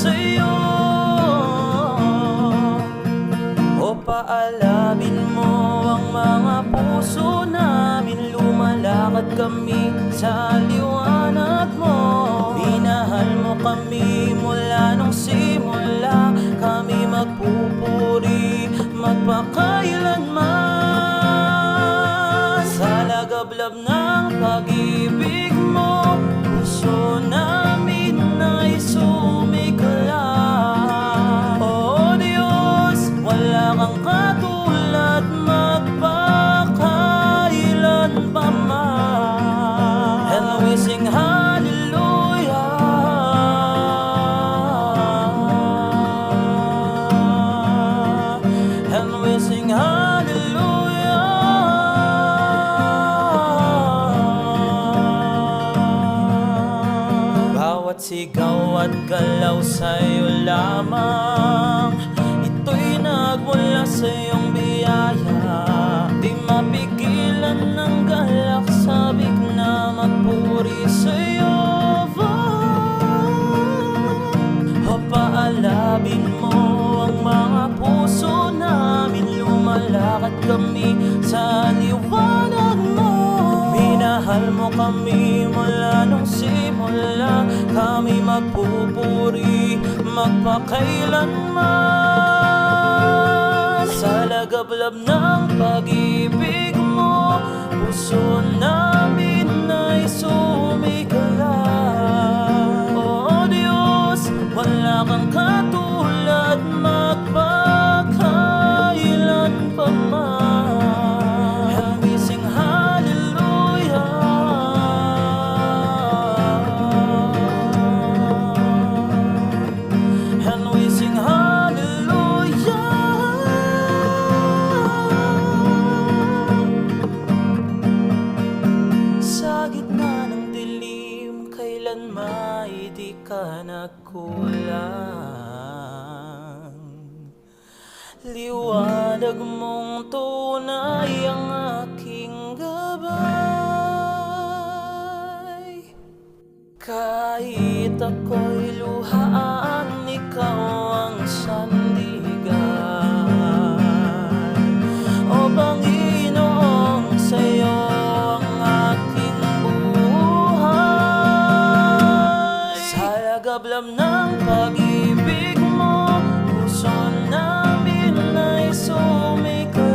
sa'yo. O paalamin mo ang mga puso namin, lumalakad kami sa liwanag mo. Minahal mo kami mula nung simula, kami magpupuri magpakailanman. Sa lagablab ng pag-ibig mo, puso namin ay sumiklab. O Diyos, wala kang katulad, magpakailan pa man. And we sing hallelujah, and we sing hallelujah. Bawat sigaw at galaw sa'yo lamang, ito'y nagmula sa iyong biyaya. Di mapigilan ng galak, sabik na magpuri sa'yo. O paalabin mo ang mga puso namin, lumalakad kami sa liwanag mo. Minahal mo kami mula nung simula, kami magpupuri magpakailanman. Sa lagablab ng pag-ibig mo, puso namin ay sumiklab. O Diyos, wala kang katulad, magpakailan pa man. And we sing hallelujah, and we sing hallelujah. Sa gitna ng dilim, kailan may di ka nagkulang. Liwanag mong tunay ang aking gabay. Kahit ako'y luhaan, ikaw ang sandigan. O Panginoon, sa'yo ang aking buhay. Sa lagablab ng pag-ibig mo, puso namin ay sumiklab.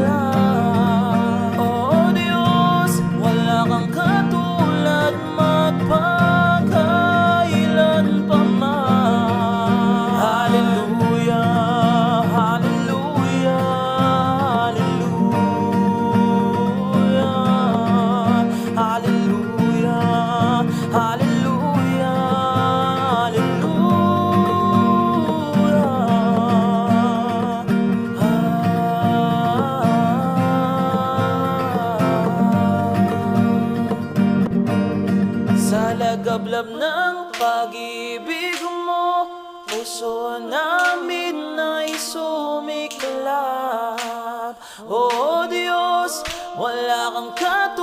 O Diyos, wala kang katulad, magpakailan pa man. Hallelujah, hallelujah, hallelujah, hallelujah, hallelujah, sa lagablab ng pag-ibig mo, puso namin ay sumiklab. O Diyos, wala kang katulad,